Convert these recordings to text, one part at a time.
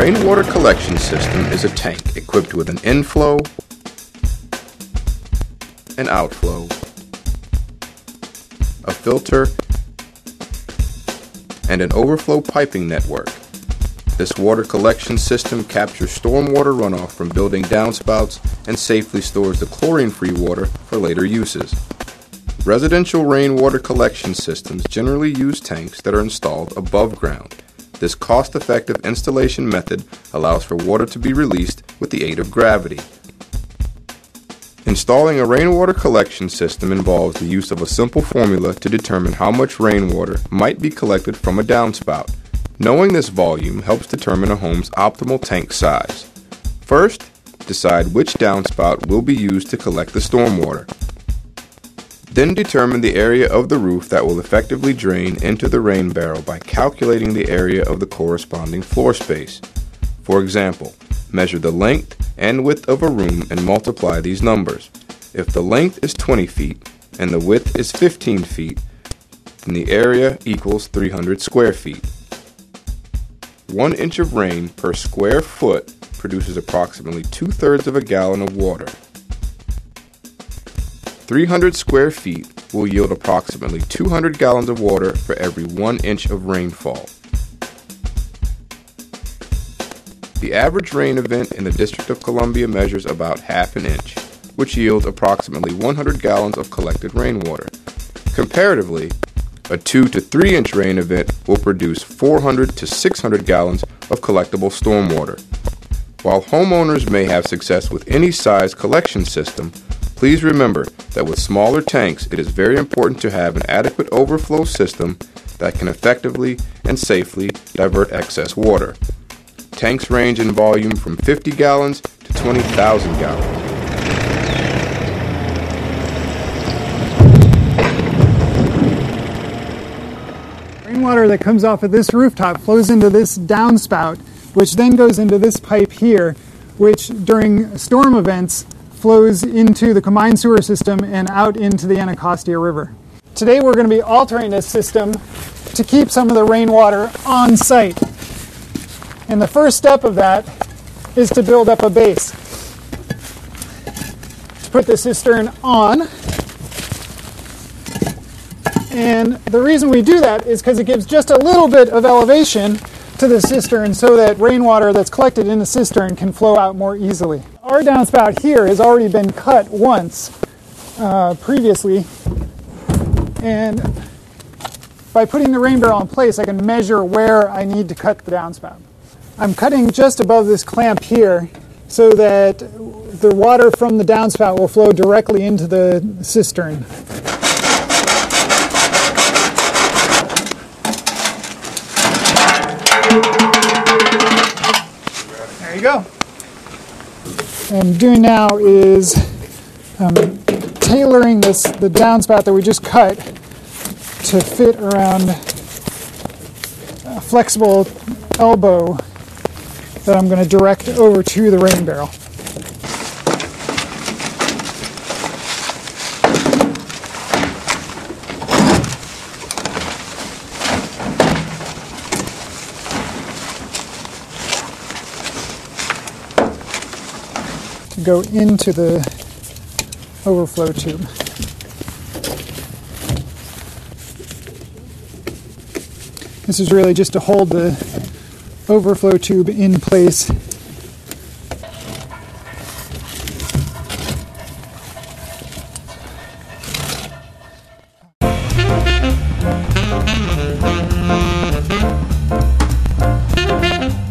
rainwater collection system is a tank equipped with an inflow, an outflow, a filter, and an overflow piping network. This water collection system captures stormwater runoff from building downspouts and safely stores the chlorine-free water for later uses. Residential rainwater collection systems generally use tanks that are installed above ground. This cost-effective installation method allows for water to be released with the aid of gravity. Installing a rainwater collection system involves the use of a simple formula to determine how much rainwater might be collected from a downspout. Knowing this volume helps determine a home's optimal tank size. First, decide which downspout will be used to collect the stormwater. Then determine the area of the roof that will effectively drain into the rain barrel by calculating the area of the corresponding floor space. For example, measure the length and width of a room and multiply these numbers. If the length is 20 feet and the width is 15 feet, then the area equals 300 square feet. 1 inch of rain per square foot produces approximately 2/3 of a gallon of water. 300 square feet will yield approximately 200 gallons of water for every 1 inch of rainfall. The average rain event in the District of Columbia measures about half an inch, which yields approximately 100 gallons of collected rainwater. Comparatively, a 2 to 3 inch rain event will produce 400 to 600 gallons of collectible stormwater. While homeowners may have success with any size collection system, please remember that with smaller tanks, it is very important to have an adequate overflow system that can effectively and safely divert excess water. Tanks range in volume from 50 gallons to 20,000 gallons. Rainwater that comes off of this rooftop flows into this downspout, which then goes into this pipe here, which during storm events flows into the combined sewer system and out into the Anacostia River. Today we're going to be altering this system to keep some of the rainwater on site. And the first step of that is to build up a base. To put the cistern on. And the reason we do that is because it gives just a little bit of elevation to the cistern so that rainwater that's collected in the cistern can flow out more easily. Our downspout here has already been cut once previously, and by putting the rain barrel in place I can measure where I need to cut the downspout. I'm cutting just above this clamp here so that the water from the downspout will flow directly into the cistern. There you go. What I'm doing now is tailoring the downspout that we just cut to fit around a flexible elbow that I'm going to direct over to the rain barrel. To go into the overflow tube. This is really just to hold the overflow tube in place.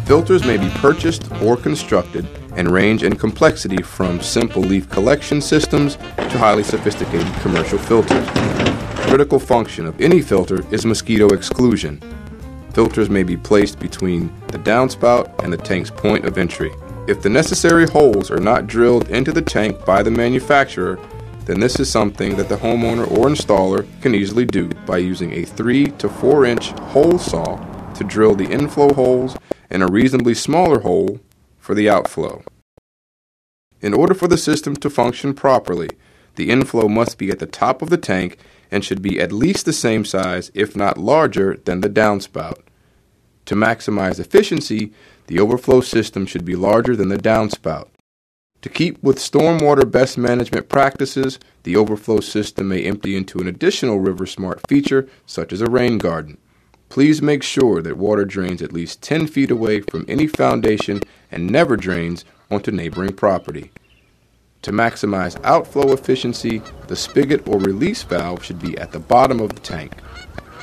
Filters may be purchased or constructed and range in complexity from simple leaf collection systems to highly sophisticated commercial filters. The critical function of any filter is mosquito exclusion. Filters may be placed between the downspout and the tank's point of entry. If the necessary holes are not drilled into the tank by the manufacturer, then this is something that the homeowner or installer can easily do by using a 3 to 4 inch hole saw to drill the inflow holes and a reasonably smaller hole for the outflow. In order for the system to function properly, the inflow must be at the top of the tank and should be at least the same size, if not larger, than the downspout. To maximize efficiency, The overflow system should be larger than the downspout. To keep with stormwater best management practices, the overflow system may empty into an additional RIVERSMART feature, such as a rain garden. Please make sure that water drains at least 10 feet away from any foundation and never drains onto neighboring property. To maximize outflow efficiency, the spigot or release valve should be at the bottom of the tank.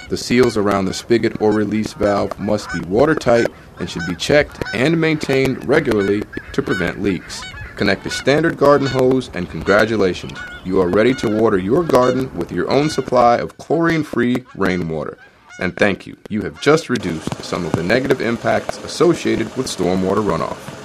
The seals around the spigot or release valve must be watertight and should be checked and maintained regularly to prevent leaks. Connect a standard garden hose and congratulations, you are ready to water your garden with your own supply of chlorine-free rainwater. And thank you, you have just reduced some of the negative impacts associated with stormwater runoff.